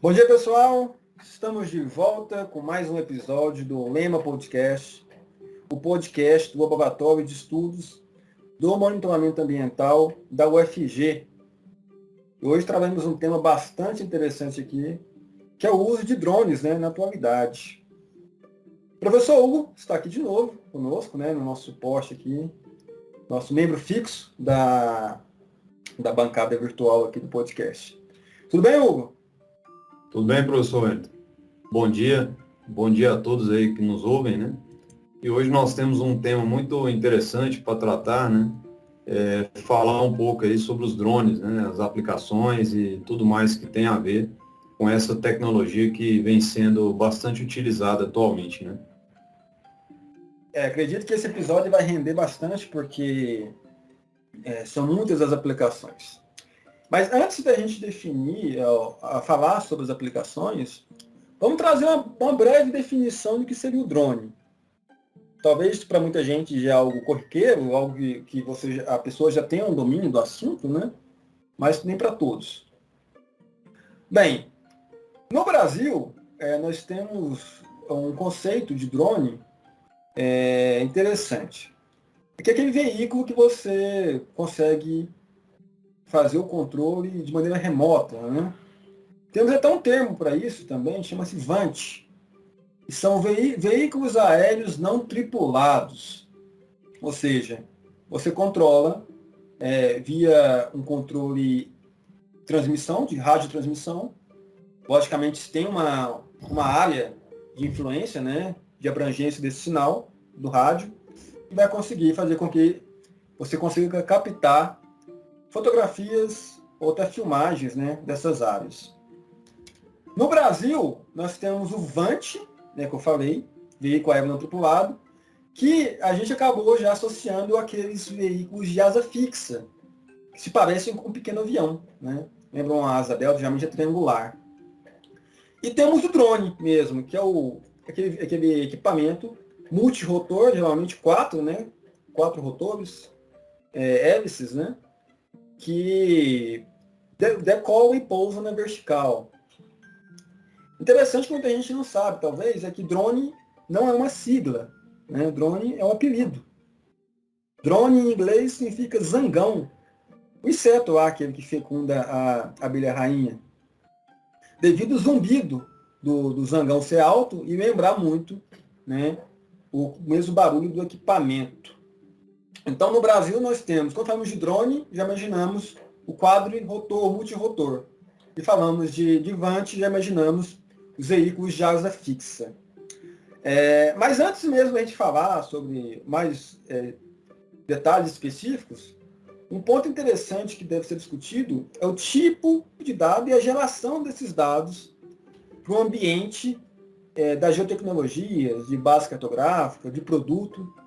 Bom dia, pessoal. Estamos de volta com mais um episódio do Lema Podcast, o podcast do Laboratório de Estudos do Monitoramento Ambiental da UFG. E hoje trabalhamos um tema bastante interessante aqui, que é o uso de drones, na atualidade. O professor Hugo está aqui de novo conosco, no nosso suporte aqui, nosso membro fixo da bancada virtual aqui do podcast. Tudo bem, Hugo? Tudo bem, professor Wellington? Bom dia a todos aí que nos ouvem, né? E hoje nós temos um tema muito interessante para tratar, né? Falar um pouco aí sobre os drones, né? As aplicações e tudo mais que tem a ver com essa tecnologia que vem sendo bastante utilizada atualmente, né? Acredito que esse episódio vai render bastante, porque são muitas as aplicações. Mas antes da gente definir, a falar sobre as aplicações, vamos trazer uma breve definição do que seria o drone. Talvez para muita gente já é algo corriqueiro, algo que a pessoa já tenha um domínio do assunto, né? Mas nem para todos. Bem, no Brasil, nós temos um conceito de drone interessante. Que é aquele veículo que você consegue fazer o controle de maneira remota, né? Temos até um termo para isso também, chama-se VANT. E são veículos aéreos não tripulados. Ou seja, você controla via um controle de transmissão, de radiotransmissão. Logicamente, tem uma área de influência, de abrangência desse sinal do rádio, e vai conseguir fazer com que você consiga captar fotografias ou até filmagens, dessas áreas. No Brasil, nós temos o VANT, que eu falei, veículo aéreo não tripulado, que a gente acabou já associando àqueles veículos de asa fixa, que se parecem com um pequeno avião, né? Lembram uma asa delta, geralmente é triangular. E temos o drone mesmo, que é aquele equipamento multirotor, geralmente quatro rotores, hélices, que decola e pousa na vertical. Interessante que muita gente não sabe, talvez, é que drone não é uma sigla. Drone é um apelido. Drone em inglês significa zangão. O inseto lá, aquele que fecunda a abelha rainha. Devido ao zumbido do zangão ser alto e lembrar muito o mesmo barulho do equipamento. Então, no Brasil, nós temos, quando falamos de drone, já imaginamos o quadrirotor, multirotor. E falamos de VANT, já imaginamos os veículos de asa fixa. Mas antes mesmo de a gente falar sobre mais detalhes específicos, um ponto interessante que deve ser discutido é o tipo de dado e a geração desses dados para o ambiente das geotecnologias, de base cartográfica, de produto.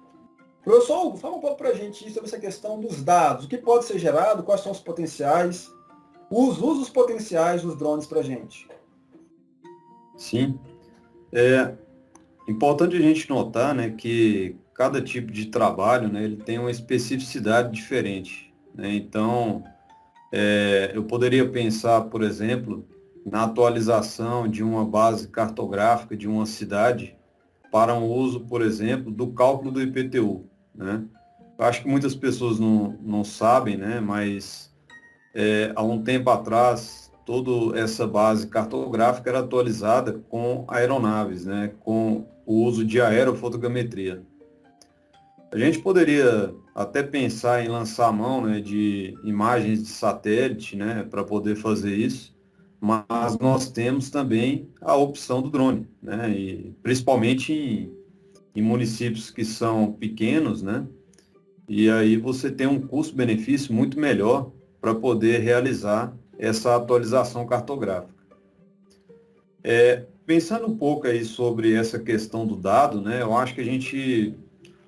Professor Hugo, fala um pouco para a gente sobre essa questão dos dados. O que pode ser gerado, quais são os potenciais, os usos potenciais dos drones para a gente. Sim. É importante a gente notar, que cada tipo de trabalho, ele tem uma especificidade diferente, Então, eu poderia pensar, por exemplo, na atualização de uma base cartográfica de uma cidade para um uso, por exemplo, do cálculo do IPTU, Eu acho que muitas pessoas não sabem, mas há um tempo atrás, toda essa base cartográfica era atualizada com aeronaves, com o uso de aerofotogrametria. A gente poderia até pensar em lançar a mão de imagens de satélite para poder fazer isso, mas nós temos também a opção do drone, e principalmente em municípios que são pequenos, e aí você tem um custo-benefício muito melhor para poder realizar essa atualização cartográfica. Pensando um pouco aí sobre essa questão do dado, eu acho que a gente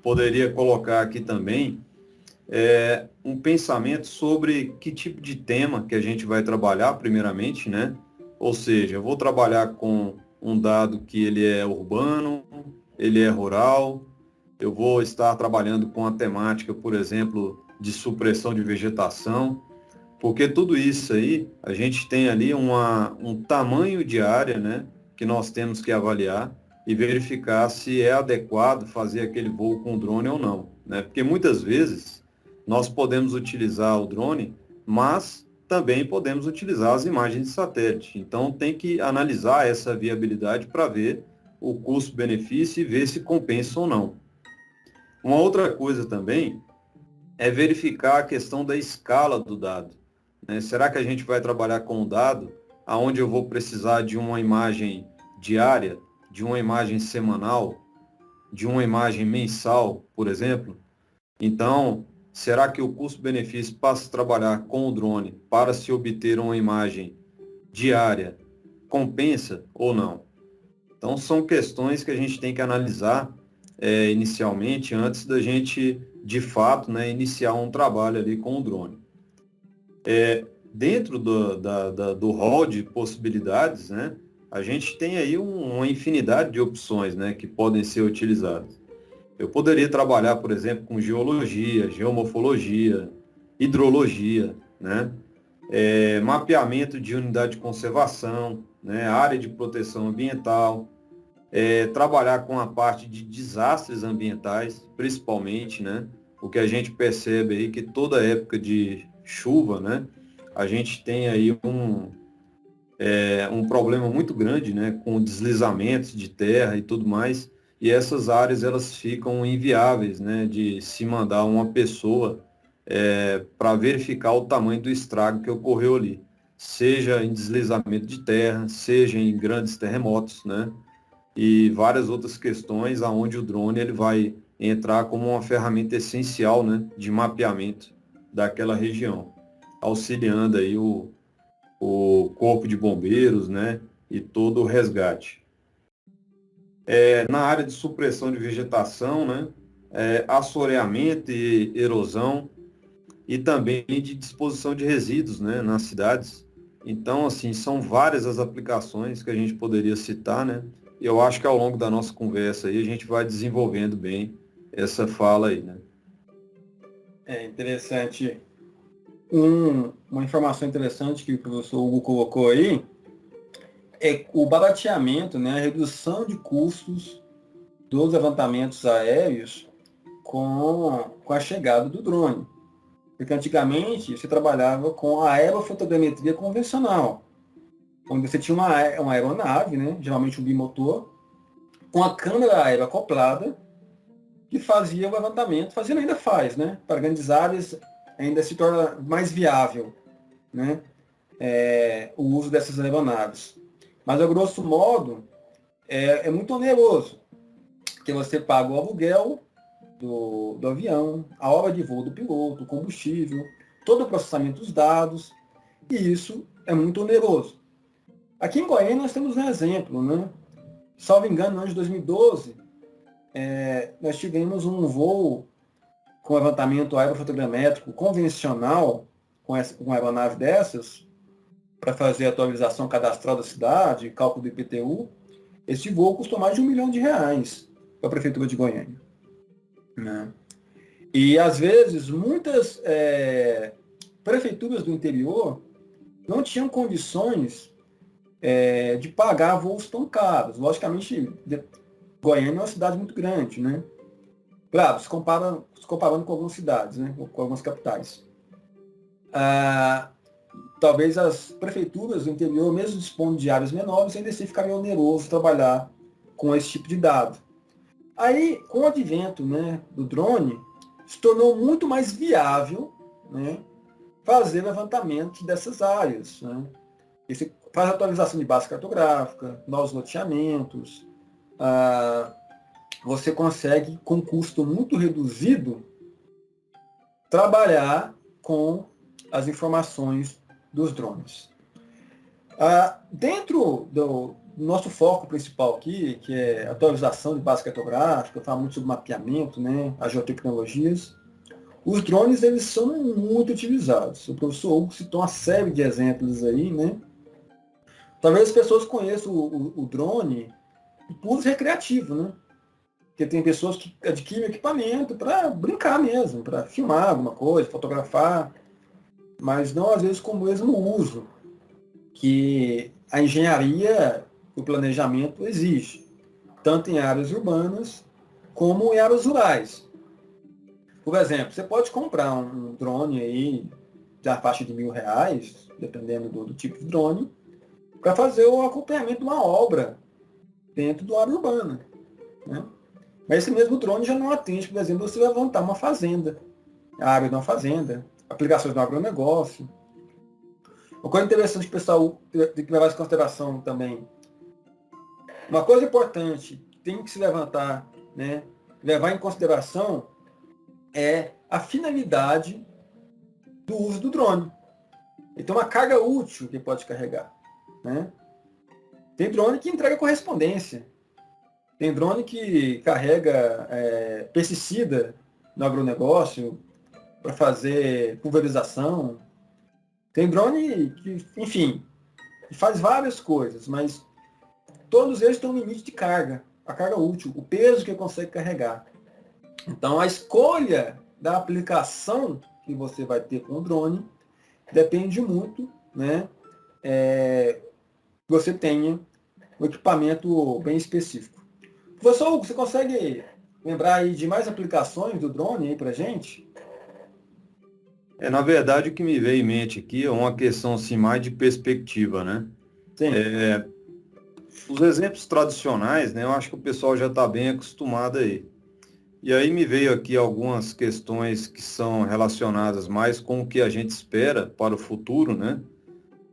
poderia colocar aqui também um pensamento sobre que tipo de tema que a gente vai trabalhar primeiramente, Ou seja, eu vou trabalhar com um dado que ele é urbano, ele é rural, eu vou estar trabalhando com a temática, por exemplo, de supressão de vegetação. Porque tudo isso aí, a gente tem ali um tamanho de área, né, que nós temos que avaliar e verificar se é adequado fazer aquele voo com drone ou não, né? Porque muitas vezes nós podemos utilizar o drone, mas também podemos utilizar as imagens de satélite. Então tem que analisar essa viabilidade para ver o custo-benefício e ver se compensa ou não. Uma outra coisa também é verificar a questão da escala do dado, né? Será que a gente vai trabalhar com um dado aonde eu vou precisar de uma imagem diária, de uma imagem semanal, de uma imagem mensal, por exemplo? Então, será que o custo-benefício para se trabalhar com o drone para se obter uma imagem diária compensa ou não? Então, são questões que a gente tem que analisar inicialmente antes da gente, de fato, né, iniciar um trabalho ali com o drone. Dentro do hall de possibilidades, né, a gente tem aí uma infinidade de opções, né, que podem ser utilizadas. Eu poderia trabalhar, por exemplo, com geologia, geomorfologia, hidrologia, né, mapeamento de unidade de conservação, né, área de proteção ambiental, trabalhar com a parte de desastres ambientais, principalmente, né, o que a gente percebe aí que toda época de chuva, né, a gente tem aí um problema muito grande, né, com deslizamentos de terra e tudo mais, e essas áreas elas ficam inviáveis, né, de se mandar uma pessoa para verificar o tamanho do estrago que ocorreu ali, seja em deslizamento de terra, seja em grandes terremotos, né, e várias outras questões aonde o drone ele vai entrar como uma ferramenta essencial, né, de mapeamento daquela região, auxiliando aí o corpo de bombeiros, né, e todo o resgate. Na área de supressão de vegetação, né, assoreamento e erosão, e também de disposição de resíduos, né, nas cidades. Então, assim, são várias as aplicações que a gente poderia citar, né, e eu acho que ao longo da nossa conversa aí a gente vai desenvolvendo bem essa fala aí, né. É interessante. Uma informação interessante que o professor Hugo colocou aí é o barateamento, né, a redução de custos dos levantamentos aéreos com a chegada do drone. Porque antigamente você trabalhava com a aerofotogrametria convencional, onde você tinha uma aeronave, né, geralmente um bimotor, com a câmera aérea acoplada, que fazia o levantamento, fazendo ainda faz, né, para grandes áreas ainda se torna mais viável, né, o uso dessas aeronaves. Mas, a grosso modo, é muito oneroso, porque você paga o aluguel do avião, a hora de voo do piloto, o combustível, todo o processamento dos dados, e isso é muito oneroso. Aqui em Goiânia nós temos um exemplo, né? Salvo engano, no ano de 2012, nós tivemos um voo com levantamento aerofotogramétrico convencional, com uma aeronave dessas, para fazer a atualização cadastral da cidade, cálculo do IPTU. Esse voo custou mais de R$ 1 milhão para a Prefeitura de Goiânia, né? E, às vezes, muitas prefeituras do interior não tinham condições de pagar voos tão caros. Logicamente, Goiânia é uma cidade muito grande, né? Claro, se comparando com algumas cidades, né? Com algumas capitais. Talvez as prefeituras do interior, mesmo dispondo de áreas menores, ainda assim ficaria oneroso trabalhar com esse tipo de dado. Aí, com o advento, né, do drone, se tornou muito mais viável, né, fazer levantamento dessas áreas, né? E você faz atualização de base cartográfica, novos loteamentos, você consegue, com custo muito reduzido, trabalhar com as informações dos drones. Dentro do nosso foco principal aqui, que é atualização de base cartográfica, fala muito sobre mapeamento, né, as geotecnologias, os drones eles são muito utilizados. O professor Hugo citou uma série de exemplos aí, né? Talvez as pessoas conheçam o drone por uso recreativo, né? Porque tem pessoas que adquirem equipamento para brincar mesmo, para filmar alguma coisa, fotografar. mas não às vezes com o mesmo uso que a engenharia e o planejamento exige, tanto em áreas urbanas como em áreas rurais. Por exemplo, você pode comprar um drone aí da faixa de R$ 1.000, dependendo do tipo de drone, para fazer o acompanhamento de uma obra dentro da área urbana. Né? Mas esse mesmo drone já não atende, por exemplo, você levantar uma fazenda, a área de uma fazenda, aplicações no agronegócio. Uma coisa interessante que o pessoal tem que levar em consideração também. Uma coisa importante que tem que se levantar, né, levar em consideração é a finalidade do uso do drone. Então, uma carga útil que pode carregar. Né? Tem drone que entrega correspondência. Tem drone que carrega pesticida no agronegócio para fazer pulverização. Tem drone que, enfim, faz várias coisas, mas todos eles têm um limite de carga, a carga útil, o peso que ele consegue carregar. Então, a escolha da aplicação que você vai ter com o drone depende muito, né, que você tenha um equipamento bem específico. Professor Hugo, você consegue lembrar aí de mais aplicações do drone aí para gente? Na verdade, o que me veio em mente aqui é uma questão assim, mais de perspectiva, né? Sim. Os exemplos tradicionais, né, eu acho que o pessoal já está bem acostumado aí. E aí me veio aqui algumas questões que são relacionadas mais com o que a gente espera para o futuro, né?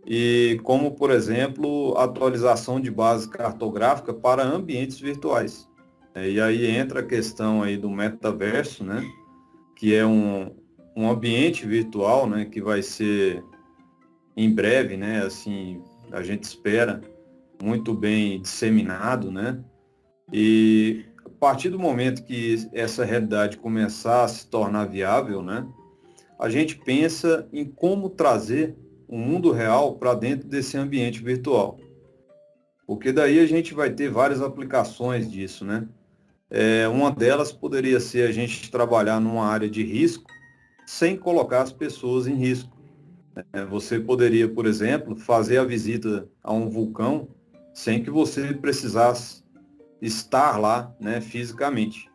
E como, por exemplo, a atualização de base cartográfica para ambientes virtuais. E aí entra a questão aí do metaverso, né? Que é um ambiente virtual, né? Que vai ser em breve, né? Assim, a gente espera muito bem disseminado, né? E a partir do momento que essa realidade começar a se tornar viável, né? A gente pensa em como trazer o mundo real para dentro desse ambiente virtual. Porque daí a gente vai ter várias aplicações disso, né? Uma delas poderia ser a gente trabalhar numa área de risco sem colocar as pessoas em risco. Você poderia, por exemplo, fazer a visita a um vulcão sem que você precisasse estar lá, né, fisicamente.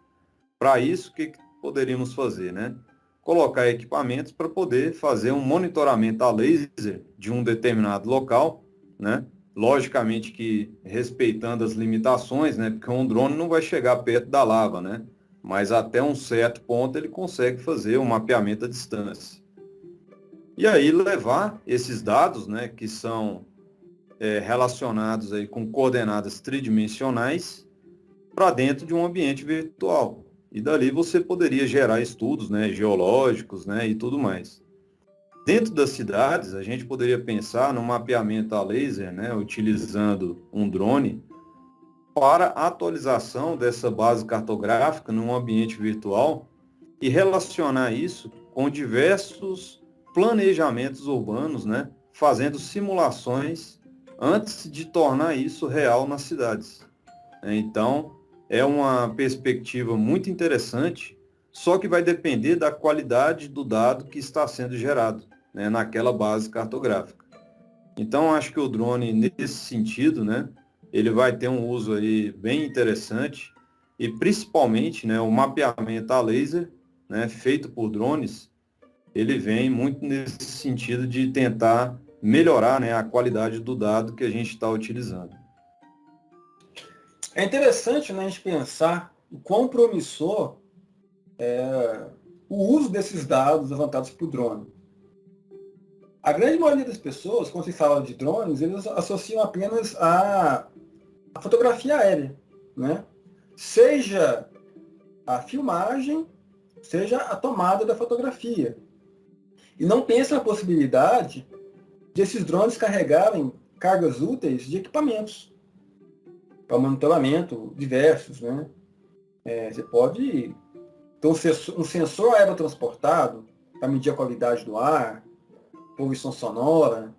Para isso, o que poderíamos fazer, né? Colocar equipamentos para poder fazer um monitoramento a laser de um determinado local, né? Logicamente que respeitando as limitações, né? Porque um drone não vai chegar perto da lava, né? Mas até um certo ponto ele consegue fazer um mapeamento à distância. E aí levar esses dados, né? Que são relacionados aí com coordenadas tridimensionais para dentro de um ambiente virtual. E dali você poderia gerar estudos, né, geológicos, né, e tudo mais. Dentro das cidades, a gente poderia pensar no mapeamento a laser, né, utilizando um drone para a atualização dessa base cartográfica num ambiente virtual e relacionar isso com diversos planejamentos urbanos, né, fazendo simulações antes de tornar isso real nas cidades. Então, é uma perspectiva muito interessante, só que vai depender da qualidade do dado que está sendo gerado, né, naquela base cartográfica. Então, acho que o drone, nesse sentido, né, ele vai ter um uso aí bem interessante e principalmente, né, o mapeamento a laser, né, feito por drones, ele vem muito nesse sentido de tentar melhorar, né, a qualidade do dado que a gente está utilizando. É interessante, né, a gente pensar o quão promissor é o uso desses dados levantados por drone. A grande maioria das pessoas, quando se fala de drones, eles associam apenas a fotografia aérea, né? Seja a filmagem, seja a tomada da fotografia. E não pensa na possibilidade de esses drones carregarem cargas úteis de equipamentos para monitoramento diversos, né? Você pode ter um sensor aerotransportado para medir a qualidade do ar, poluição sonora.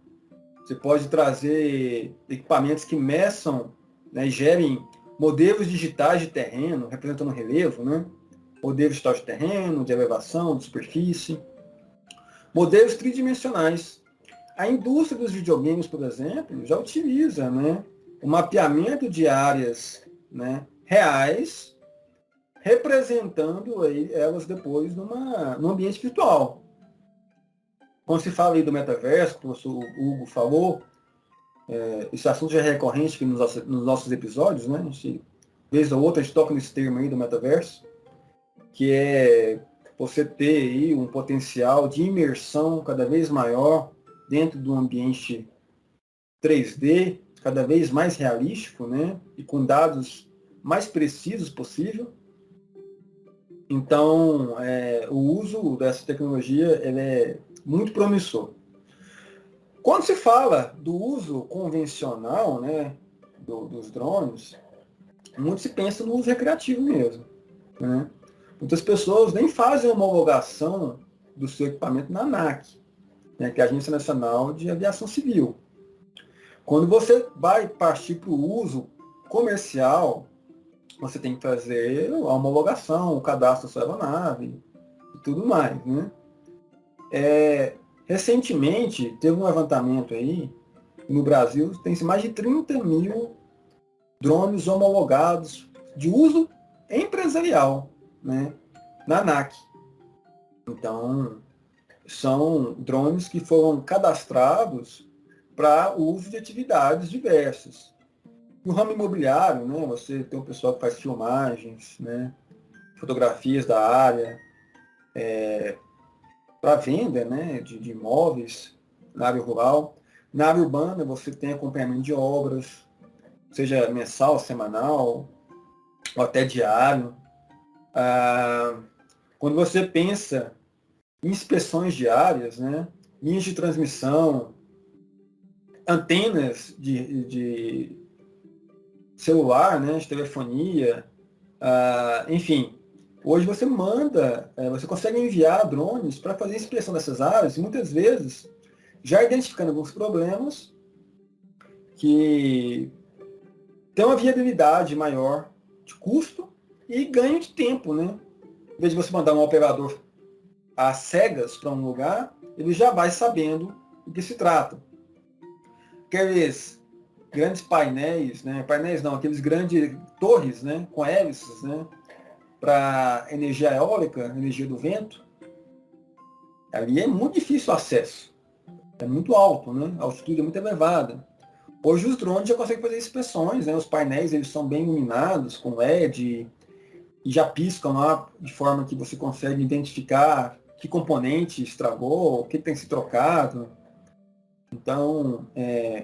Você pode trazer equipamentos que meçam, né, e gerem modelos digitais de terreno, representando o relevo, né? Modelo digital de terreno, de elevação, de superfície. Modelos tridimensionais. A indústria dos videogames, por exemplo, já utiliza, né, o mapeamento de áreas, né, reais, representando aí elas depois num ambiente virtual. Quando se fala aí do metaverso, que o professor Hugo falou, esse assunto já é recorrente aqui nos nossos episódios, né? Vez ou outra a gente toca nesse termo aí do metaverso, que é você ter aí um potencial de imersão cada vez maior dentro do ambiente 3D, cada vez mais realístico, né? E com dados mais precisos possível. Então, o uso dessa tecnologia ele é muito promissor. Quando se fala do uso convencional, né, dos drones, muito se pensa no uso recreativo mesmo, né? Muitas pessoas nem fazem homologação do seu equipamento na ANAC, né, que é a Agência Nacional de Aviação Civil. Quando você vai partir para o uso comercial, você tem que fazer a homologação, o cadastro da sua aeronave e tudo mais, né? Recentemente, teve um levantamento aí, no Brasil, tem mais de 30 mil drones homologados de uso empresarial, né, na ANAC. Então, são drones que foram cadastrados para uso de atividades diversas. No ramo imobiliário, né, você tem um pessoal que faz filmagens, né, fotografias da área, para venda, né, de imóveis na área rural. Na área urbana, você tem acompanhamento de obras, seja mensal, semanal, ou até diário. Quando você pensa em inspeções diárias, né, linhas de transmissão, antenas de celular, né, de telefonia, enfim, hoje você você consegue enviar drones para fazer inspeção dessas áreas, e muitas vezes já identificando alguns problemas que tem uma viabilidade maior de custo e ganho de tempo, né? Em vez de você mandar um operador às cegas para um lugar, ele já vai sabendo do que se trata. Aqueles grandes painéis, né? Painéis não, aqueles grandes torres, né? Com hélices, né? Para energia eólica, energia do vento, ali é muito difícil o acesso. É muito alto, né? A altitude é muito elevada. Hoje os drones já conseguem fazer inspeções, né? Os painéis eles são bem iluminados, com LED, e já piscam lá de forma que você consegue identificar que componente estragou, o que tem que ser trocado. Então,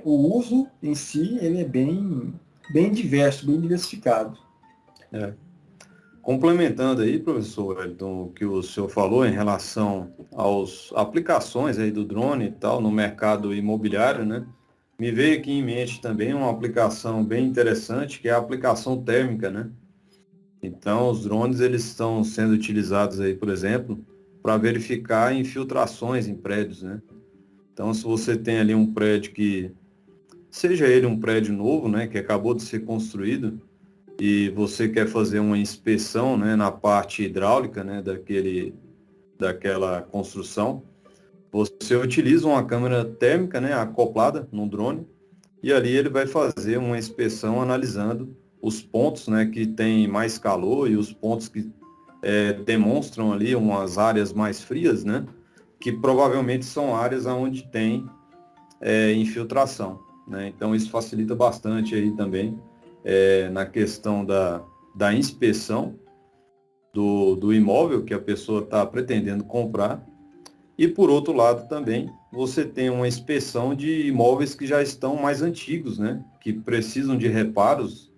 o uso em si ele é bem diverso, bem diversificado. Complementando aí, professor Wellington, o que o senhor falou em relação às aplicações aí do drone e tal no mercado imobiliário, né? Me veio aqui em mente também uma aplicação bem interessante, que é a aplicação térmica, né? Então, os drones eles estão sendo utilizados aí, por exemplo, para verificar infiltrações em prédios, né? Então, se você tem ali um prédio que, seja ele um prédio novo, né, que acabou de ser construído, e você quer fazer uma inspeção, né, na parte hidráulica, né, daquela construção, você utiliza uma câmera térmica, né, acoplada no drone, e ali ele vai fazer uma inspeção analisando os pontos, né, que tem mais calor e os pontos que demonstram ali umas áreas mais frias, né, que provavelmente são áreas onde tem infiltração, né? Então isso facilita bastante aí também na questão da inspeção do imóvel que a pessoa está pretendendo comprar. E por outro lado também, você tem uma inspeção de imóveis que já estão mais antigos, né? Que precisam de reparos,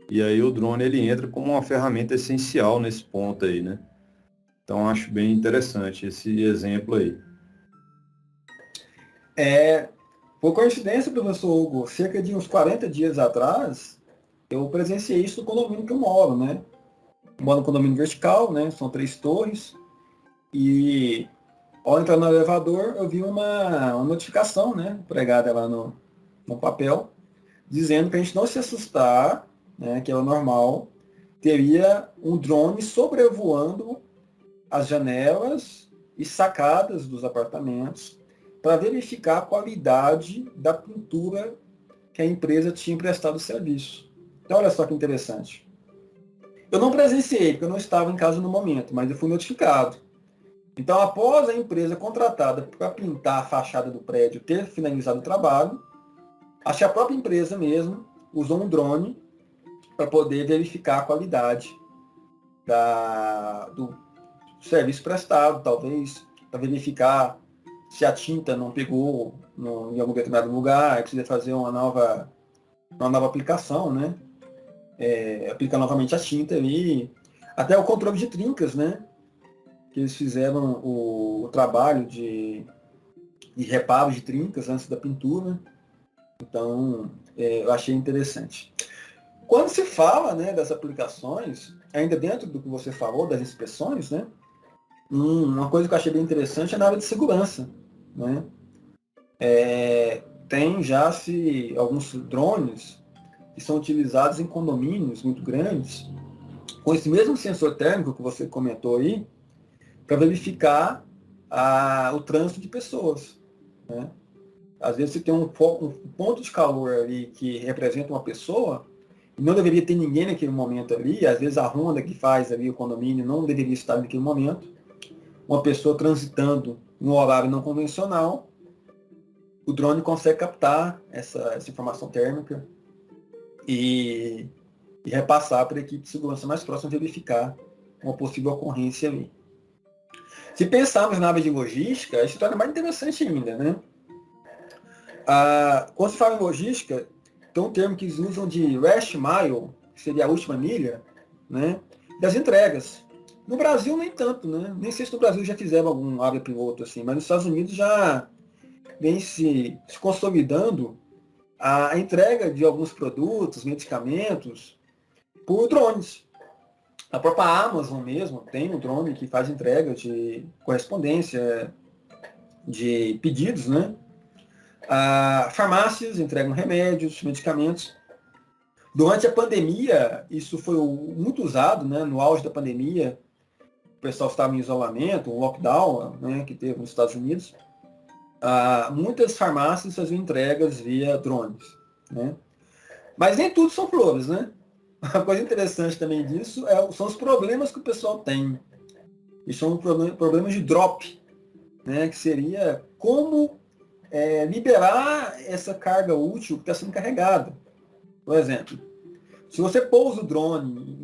e aí o drone ele entra como uma ferramenta essencial nesse ponto aí, né? Então acho bem interessante esse exemplo aí. Por coincidência, professor Hugo, cerca de uns 40 dias atrás, eu presenciei isso no condomínio que eu moro, né? Eu moro no condomínio vertical, né? São 3 torres, e ao entrar no elevador, eu vi uma notificação, né, pregada lá no papel, dizendo para a gente não se assustar, né, que é o normal, teria um drone sobrevoando as janelas e sacadas dos apartamentos para verificar a qualidade da pintura que a empresa tinha prestado serviço. Então, olha só que interessante. Eu não presenciei, porque eu não estava em casa no momento, mas eu fui notificado. Então, após a empresa contratada para pintar a fachada do prédio ter finalizado o trabalho, acho que a própria empresa mesmo usou um drone para poder verificar a qualidade do serviço prestado, talvez para verificar se a tinta não pegou em algum determinado lugar, precisa fazer uma nova aplicação, né? Aplicar novamente a tinta ali, até o controle de trincas, né? Que eles fizeram o trabalho de reparo de trincas antes da pintura. Então, eu achei interessante. Quando se fala, né, das aplicações, ainda dentro do que você falou, das inspeções, né? Uma coisa que eu achei bem interessante é na área de segurança, né? Tem já alguns drones que são utilizados em condomínios muito grandes, com esse mesmo sensor térmico que você comentou aí, para verificar o trânsito de pessoas, né? Às vezes você tem um ponto de calor ali que representa uma pessoa, e não deveria ter ninguém naquele momento ali, às vezes a ronda que faz ali o condomínio não deveria estar naquele momento, uma pessoa transitando em um horário não convencional, o drone consegue captar essa informação térmica e repassar para a equipe de segurança mais próxima verificar uma possível ocorrência ali. Se pensarmos na área de logística, isso torna mais interessante ainda, né? Quando se fala em logística, tem um termo que eles usam de last mile, que seria a última milha, né? Das entregas. No Brasil, nem tanto, né? Nem sei se no Brasil já fizeram algum área piloto assim, mas nos Estados Unidos já vem se consolidando a entrega de alguns produtos, medicamentos, por drones. A própria Amazon mesmo tem um drone que faz entrega de correspondência, de pedidos, né? Farmácias entregam remédios, medicamentos. Durante a pandemia, isso foi muito usado, né? No auge da pandemia, o pessoal estava em isolamento, um lockdown, né, que teve nos Estados Unidos. Muitas farmácias faziam entregas via drones, né? Mas nem tudo são flores, né? Uma coisa interessante também disso são os problemas que o pessoal tem. E são problemas de drop, né? Que seria como liberar essa carga útil que está sendo carregada. Por exemplo, se você pousa o drone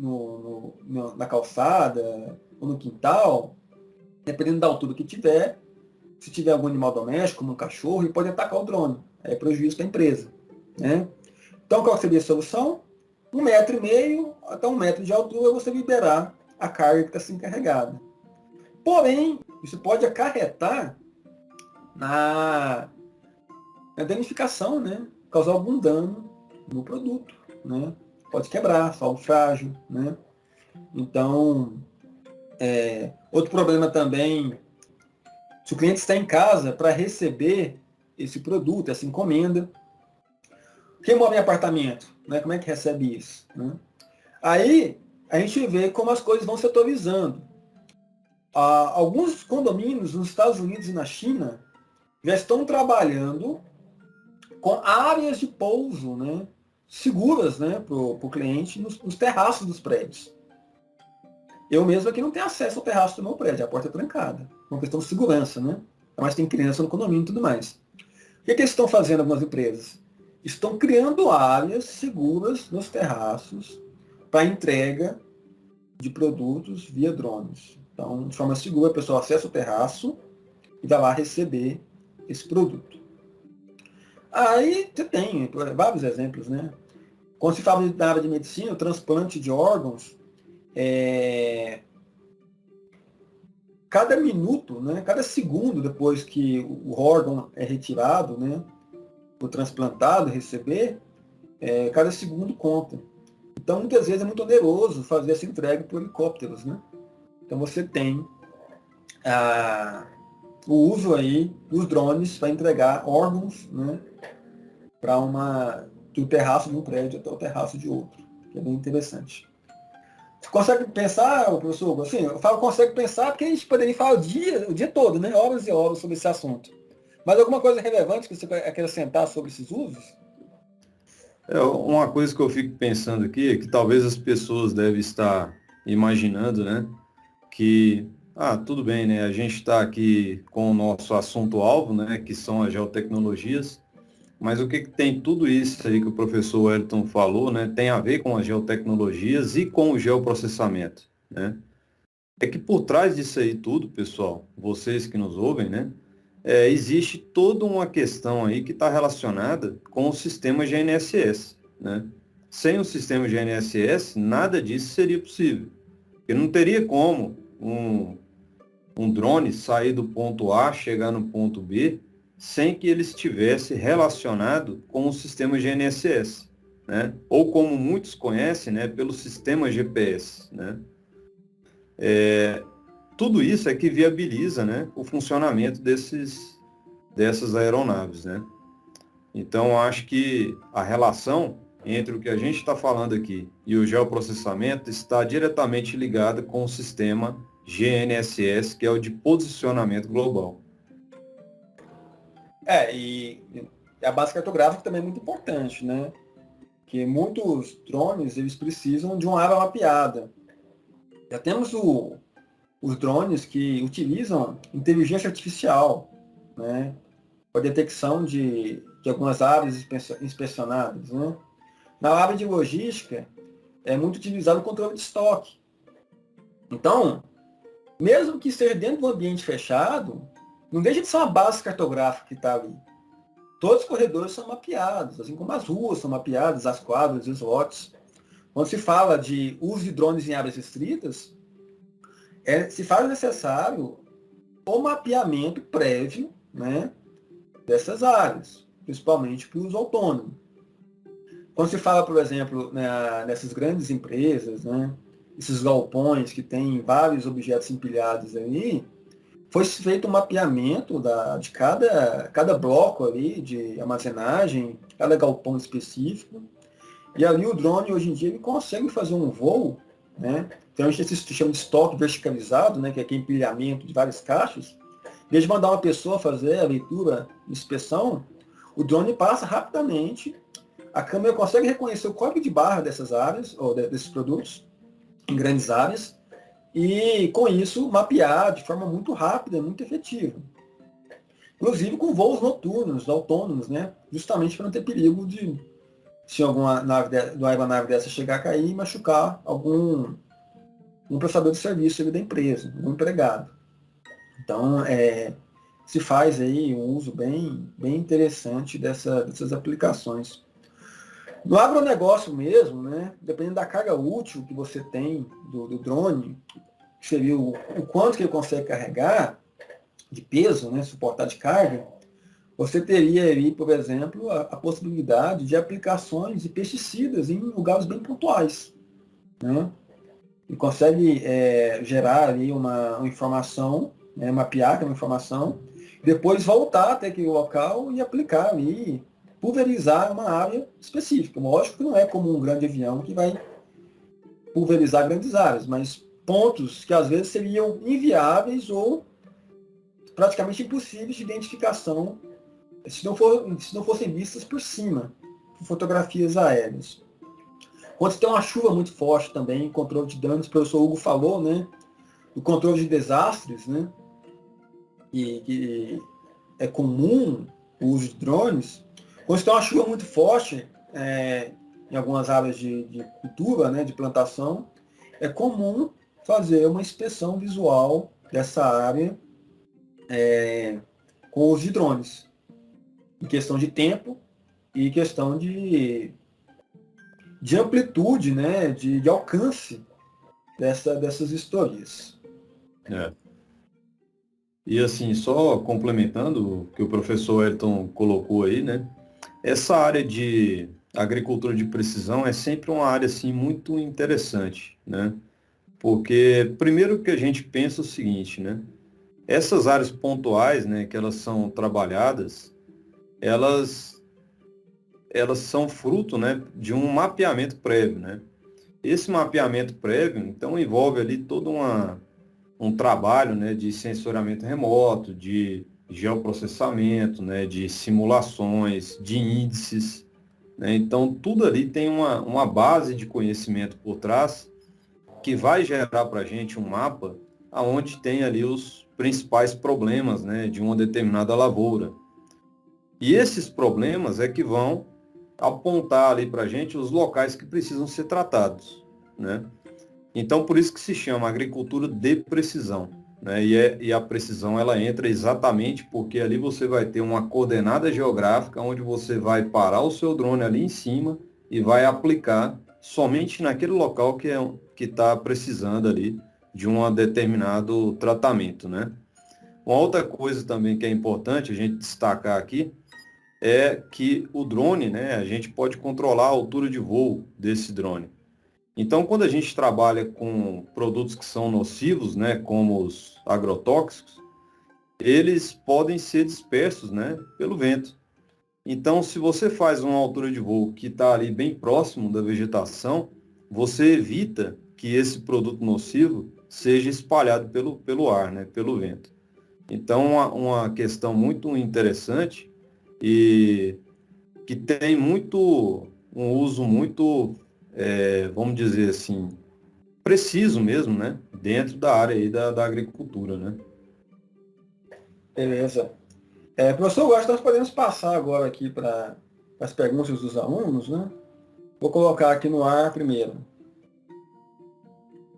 na calçada ou no quintal, dependendo da altura que tiver, se tiver algum animal doméstico, como um cachorro, ele pode atacar o drone. É prejuízo da empresa, né? Então, qual seria a solução? 1,5 m até 1 metro de altura você liberar a carga que está sendo carregada. Porém, isso pode acarretar na danificação, né? Causar algum dano no produto, né? Pode quebrar, solo frágil, né? Então, outro problema também, se o cliente está em casa para receber esse produto, essa encomenda, quem mora em apartamento, né? Como é que recebe isso, né? Aí a gente vê como as coisas vão se atualizando. Alguns condomínios nos Estados Unidos e na China já estão trabalhando com áreas de pouso, né, seguras, né, para o cliente nos terraços dos prédios. Eu mesmo aqui não tenho acesso ao terraço do meu prédio, a porta é trancada. Uma questão de segurança, né? Mas tem criança no condomínio e tudo mais. O que eles estão fazendo, algumas empresas? Estão criando áreas seguras nos terraços para entrega de produtos via drones. Então, de forma segura, a pessoa acessa o terraço e vai lá receber esse produto. Aí você tem vários exemplos, né? Quando se fala na área de medicina, o transplante de órgãos, cada minuto, né, cada segundo depois que o órgão é retirado, né, o transplantado receber, cada segundo conta. Então, muitas vezes é muito oneroso fazer essa entrega por helicópteros, né? Então, você tem o uso aí dos drones para entregar órgãos, né, do terraço de um prédio até o terraço de outro, que é bem interessante. Você consegue pensar, professor, assim, eu falo consegue pensar porque a gente poderia falar o dia todo, né? Horas e horas sobre esse assunto. Mas alguma coisa relevante que você quer acrescentar sobre esses usos? Uma coisa que eu fico pensando aqui é que talvez as pessoas devem estar imaginando, né? Que, tudo bem, né? A gente está aqui com o nosso assunto-alvo, né? Que são as geotecnologias. Mas o que, que tem tudo isso aí que o professor Wellington falou, né? Tem a ver com as geotecnologias e com o geoprocessamento, né? É que por trás disso aí tudo, pessoal, vocês que nos ouvem, né? Existe toda uma questão aí que está relacionada com o sistema GNSS, né? Sem o sistema GNSS, nada disso seria possível. Porque não teria como um drone sair do ponto A, chegar no ponto B, sem que ele estivesse relacionado com o sistema GNSS, né? Ou como muitos conhecem, né, pelo sistema GPS, né? Tudo isso é que viabiliza, né, o funcionamento dessas aeronaves, né? Então, acho que a relação entre o que a gente está falando aqui e o geoprocessamento está diretamente ligada com o sistema GNSS, que é o de posicionamento global. E a base cartográfica também é muito importante, né? Que muitos drones, eles precisam de uma área mapeada. Já temos os drones que utilizam inteligência artificial, né? Para detecção de algumas áreas inspecionadas, né? Na área de logística, é muito utilizado o controle de estoque. Então, mesmo que esteja dentro de um ambiente fechado, não deixa de ser uma base cartográfica que está ali. Todos os corredores são mapeados, assim como as ruas são mapeadas, as quadras, os lotes. Quando se fala de uso de drones em áreas restritas, se faz necessário o mapeamento prévio, né, dessas áreas, principalmente para o uso autônomo. Quando se fala, por exemplo, nessas grandes empresas, né, esses galpões que têm vários objetos empilhados ali, foi feito um mapeamento de cada bloco ali de armazenagem, cada galpão específico, e ali o drone, hoje em dia, ele consegue fazer um voo, né? Então a gente chama de estoque verticalizado, né, que é aquele empilhamento de várias caixas. Em vez de mandar uma pessoa fazer a leitura, inspeção, o drone passa rapidamente, a câmera consegue reconhecer o código de barra dessas áreas, ou desses produtos, em grandes áreas, e com isso mapear de forma muito rápida, muito efetiva. Inclusive com voos noturnos, autônomos, né? Justamente para não ter perigo de, se alguma aeronave dessa chegar a cair e machucar um prestador de serviço da empresa, um empregado. Então, se faz aí um uso bem interessante dessas aplicações. No agronegócio mesmo, né, dependendo da carga útil que você tem do drone, que seria o quanto que ele consegue carregar de peso, né, suportar de carga, você teria aí, por exemplo, a possibilidade de aplicações de pesticidas em lugares bem pontuais, né? E consegue gerar ali uma informação, né, mapear aquela informação, depois voltar até aquele local e aplicar ali, pulverizar uma área específica. Lógico que não é como um grande avião que vai pulverizar grandes áreas, mas pontos que às vezes seriam inviáveis ou praticamente impossíveis de identificação se não fossem vistas por cima, por fotografias aéreas. Quando você tem uma chuva muito forte também, controle de danos, o professor Hugo falou, né? O controle de desastres, né? Que é comum o uso de drones. Quando você tem uma chuva muito forte, em algumas áreas de cultura, né, de plantação, é comum fazer uma inspeção visual dessa área com os de drones, em questão de tempo e questão de amplitude, né, de alcance dessas histórias. É. E assim, só complementando o que o professor Ayrton colocou aí, né? Essa área de agricultura de precisão é sempre uma área assim muito interessante, né? Porque primeiro que a gente pensa o seguinte, né? Essas áreas pontuais, né, que elas são trabalhadas, elas elas são fruto, né, de um mapeamento prévio, né? Esse mapeamento prévio, então, envolve ali todo um trabalho, né, de sensoriamento remoto, de geoprocessamento, né, de simulações, de índices, né? Então, tudo ali tem uma base de conhecimento por trás que vai gerar para a gente um mapa aonde tem ali os principais problemas, né, de uma determinada lavoura. E esses problemas é que vão apontar ali para a gente os locais que precisam ser tratados, né? Então, por isso que se chama agricultura de precisão, né? E a precisão ela entra exatamente porque ali você vai ter uma coordenada geográfica onde você vai parar o seu drone ali em cima e vai aplicar somente naquele local que está precisando ali de um determinado tratamento, né? Uma outra coisa também que é importante a gente destacar aqui é que o drone, né, a gente pode controlar a altura de voo desse drone. Então, quando a gente trabalha com produtos que são nocivos, né, como os agrotóxicos, eles podem ser dispersos, né, pelo vento. Então, se você faz uma altura de voo que está ali bem próximo da vegetação, você evita que esse produto nocivo seja espalhado pelo ar, né, pelo vento. Então, uma questão muito interessante e que tem um uso muito, vamos dizer assim, preciso mesmo, né? Dentro da área aí da agricultura, né? Beleza. Professor, eu acho que nós podemos passar agora aqui para as perguntas dos alunos, né? Vou colocar aqui no ar primeiro.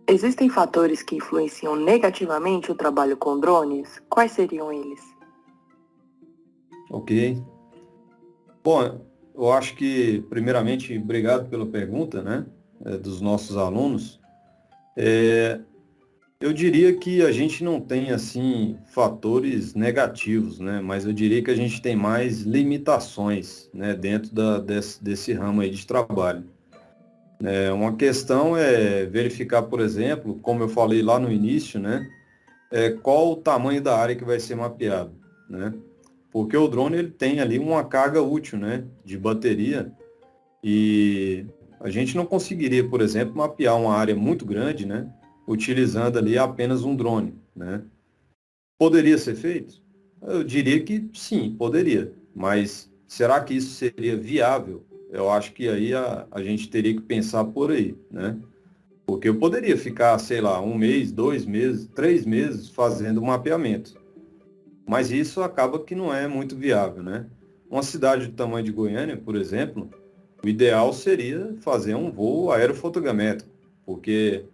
Existem fatores que influenciam negativamente o trabalho com drones? Quais seriam eles? Ok. Bom, eu acho que, primeiramente, obrigado pela pergunta, né? Dos nossos alunos. Eu diria que a gente não tem, assim, fatores negativos, né? Mas eu diria que a gente tem mais limitações, né? Dentro desse ramo aí de trabalho. Uma questão é verificar, por exemplo, como eu falei lá no início, né? Qual o tamanho da área que vai ser mapeado, né? Porque o drone ele tem ali uma carga útil, né? De bateria e a gente não conseguiria, por exemplo, mapear uma área muito grande, né? Utilizando ali apenas um drone, né? Poderia ser feito? Eu diria que sim, poderia. Mas será que isso seria viável? Eu acho que aí a gente teria que pensar por aí, né? Porque eu poderia ficar, sei lá, um mês, 2 meses, 3 meses fazendo um mapeamento. Mas isso acaba que não é muito viável, né? Uma cidade do tamanho de Goiânia, por exemplo, o ideal seria fazer um voo aerofotogramétrico, porque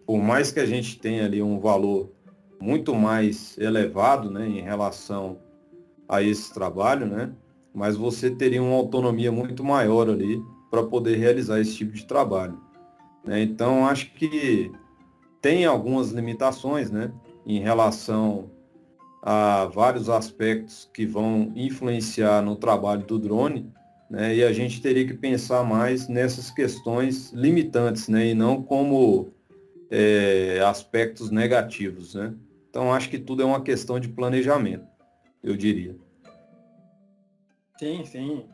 por mais que a gente tenha ali um valor muito mais elevado, né, em relação a esse trabalho, né, mas você teria uma autonomia muito maior ali para poder realizar esse tipo de trabalho, né? Então, acho que tem algumas limitações, né, em relação a vários aspectos que vão influenciar no trabalho do drone, né, e a gente teria que pensar mais nessas questões limitantes, né, e não como aspectos negativos, né? Então, acho que tudo é uma questão de planejamento, eu diria. Sim, sim.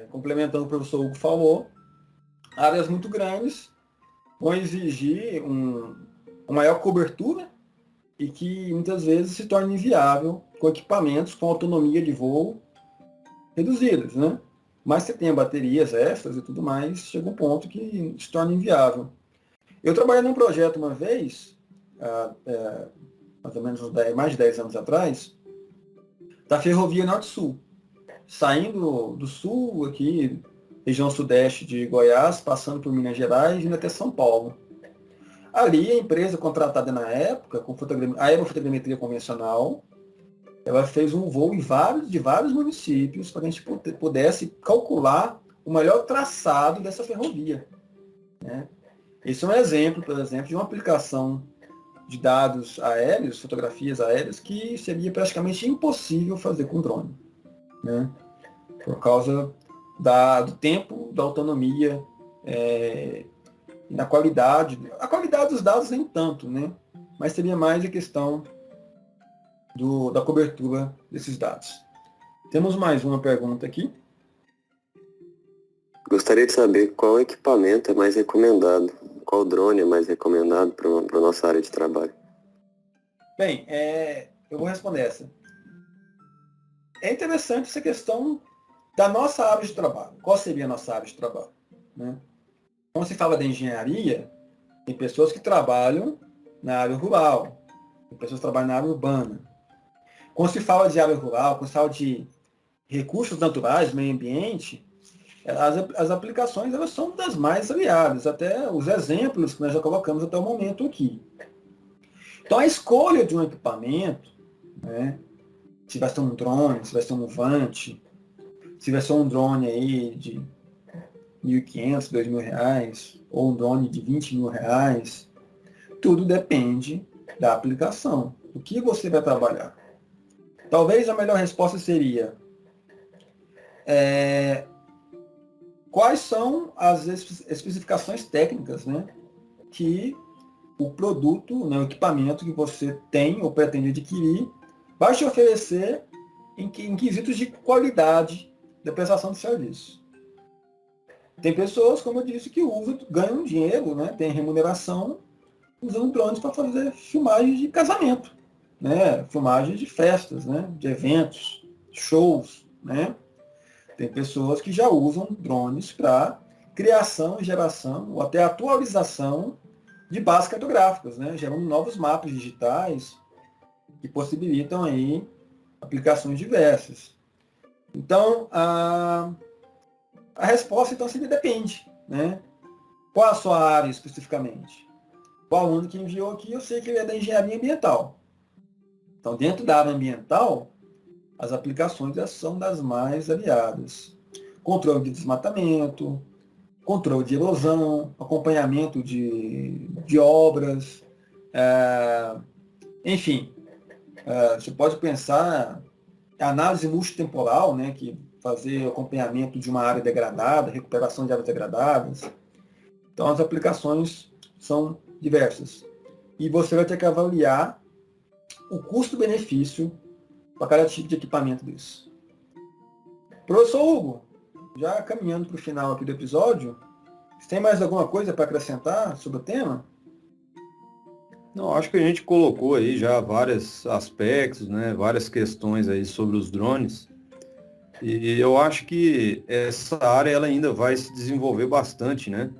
Complementando o que o professor Hugo falou, áreas muito grandes vão exigir uma maior cobertura e que muitas vezes se torna inviável com equipamentos com autonomia de voo reduzidas, né? Mas você tem baterias extras e tudo mais, chega um ponto que se torna inviável. Eu trabalhei num projeto uma vez, mais ou menos mais de 10 anos atrás, da Ferrovia Norte-Sul, saindo do sul aqui, região sudeste de Goiás, passando por Minas Gerais e indo até São Paulo. Ali, a empresa contratada na época, com aerofotogrametria convencional, ela fez um voo de vários municípios para que a gente pudesse calcular o melhor traçado dessa ferrovia, né? Esse é um exemplo, por exemplo, de uma aplicação de dados aéreos, fotografias aéreas, que seria praticamente impossível fazer com drone, né? Por causa do tempo, da autonomia, e da qualidade. A qualidade dos dados nem tanto, né? Mas seria mais a questão da cobertura desses dados. Temos mais uma pergunta aqui. Gostaria de saber qual equipamento é mais recomendado, qual drone é mais recomendado para a nossa área de trabalho? Bem, eu vou responder essa. É interessante essa questão da nossa área de trabalho. Qual seria a nossa área de trabalho? Né? Quando se fala de engenharia, tem pessoas que trabalham na área rural, tem pessoas que trabalham na área urbana. Quando se fala de área rural, quando se fala de recursos naturais, meio ambiente, as aplicações elas são das mais variadas, até os exemplos que nós já colocamos até o momento aqui. Então, a escolha de um equipamento, né, se vai ser um drone, se vai ser um Vante, se vai ser um drone aí de R$ 1.500, R$ 2.000, ou um drone de R$ 20.000, tudo depende da aplicação. O que você vai trabalhar? Talvez a melhor resposta seria quais são as especificações técnicas, né, que o produto, né, o equipamento que você tem ou pretende adquirir vai te oferecer em quesitos de qualidade da prestação de serviço. Tem pessoas, como eu disse, que ganham dinheiro, né, tem remuneração usando drones para fazer filmagens de casamento, né, filmagens de festas, né, de eventos, shows, né. Tem pessoas que já usam drones para criação e geração, ou até atualização de bases cartográficas, né, gerando novos mapas digitais que possibilitam aí aplicações diversas. Então, a resposta então seria depende, né? Qual a sua área especificamente? O aluno que enviou aqui, eu sei que ele é da engenharia ambiental. Então, dentro da área ambiental, as aplicações são das mais variadas. Controle de desmatamento, controle de erosão, acompanhamento de obras, enfim, você pode pensar em análise multitemporal, né, que fazer acompanhamento de uma área degradada, recuperação de áreas degradadas. Então, as aplicações são diversas. E você vai ter que avaliar o custo-benefício para cada tipo de equipamento desse. Professor Hugo, já caminhando para o final aqui do episódio, você tem mais alguma coisa para acrescentar sobre o tema? Não, acho que a gente colocou aí já vários aspectos, né, várias questões aí sobre os drones. E eu acho que essa área ela ainda vai se desenvolver bastante, né?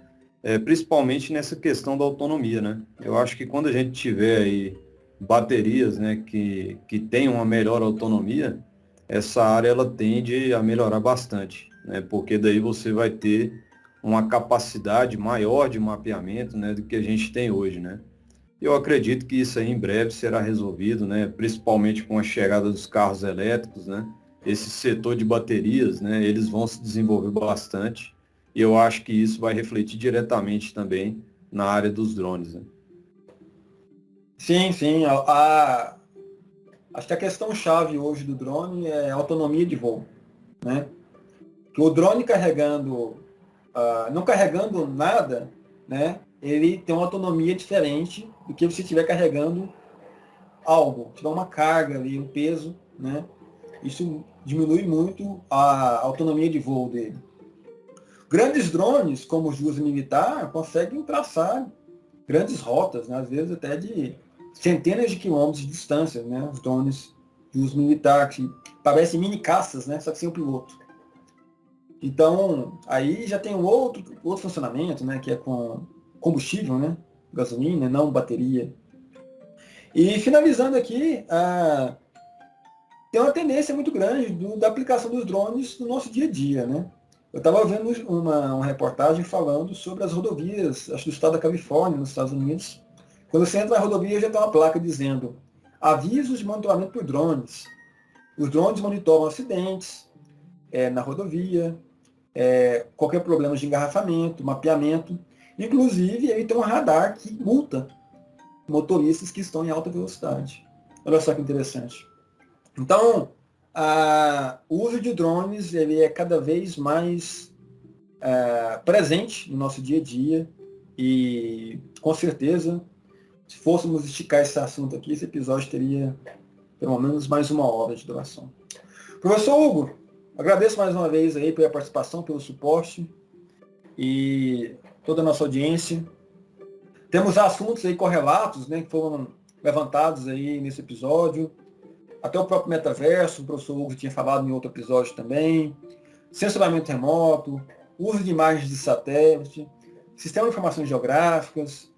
Principalmente nessa questão da autonomia, né? Eu acho que quando a gente tiver aí baterias, né, que tenham uma melhor autonomia, essa área ela tende a melhorar bastante, né? Porque daí você vai ter uma capacidade maior de mapeamento, né, do que a gente tem hoje, né? Eu acredito que isso aí em breve será resolvido, né? Principalmente com a chegada dos carros elétricos, né? Esse setor de baterias, né? Eles vão se desenvolver bastante. E eu acho que isso vai refletir diretamente também na área dos drones, né? Sim, sim. Acho que a questão-chave hoje do drone é a autonomia de voo, né? Que o drone carregando, não carregando nada, né? Ele tem uma autonomia diferente do que você estiver carregando algo, tiver uma carga ali, um peso, né? Isso diminui muito a autonomia de voo dele. Grandes drones, como os de uso militar, conseguem traçar grandes rotas, né? Às vezes até de centenas de quilômetros de distância, né? Os drones de uso militar, que parecem mini caças, né? Só que sem o piloto. Então, aí já tem outro funcionamento, né? Que é com combustível, né? Gasolina, não bateria. E finalizando aqui, tem uma tendência muito grande da aplicação dos drones no nosso dia a dia, né? Eu estava vendo uma reportagem falando sobre as rodovias, acho do estado da Califórnia, nos Estados Unidos. Quando você entra na rodovia, já tem uma placa dizendo avisos de monitoramento por drones. Os drones monitoram acidentes na rodovia, qualquer problema de engarrafamento, mapeamento. Inclusive, ele tem um radar que multa motoristas que estão em alta velocidade. Olha só que interessante. Então, o uso de drones ele é cada vez mais presente no nosso dia a dia e, com certeza, se fôssemos esticar esse assunto aqui, esse episódio teria pelo menos mais 1 hora de duração. Professor Hugo, agradeço mais uma vez aí pela participação, pelo suporte e toda a nossa audiência. Temos assuntos aí correlatos, né, que foram levantados aí nesse episódio. Até o próprio metaverso, o professor Hugo tinha falado em outro episódio também. Censuramento remoto, uso de imagens de satélite, sistema de informações geográficas.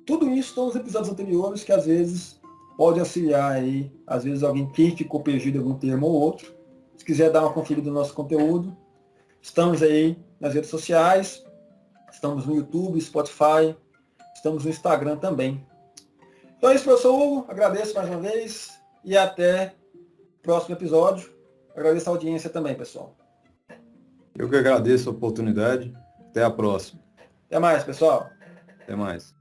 Tudo isso estão nos episódios anteriores que às vezes pode auxiliar aí, às vezes alguém que ficou perdido em algum termo ou outro. Se quiser dar uma conferida no nosso conteúdo, estamos aí nas redes sociais, estamos no YouTube, Spotify, estamos no Instagram também. Então é isso, professor Hugo. Agradeço mais uma vez e até o próximo episódio. Agradeço a audiência também, pessoal. Eu que agradeço a oportunidade. Até a próxima. Até mais, pessoal. Até mais.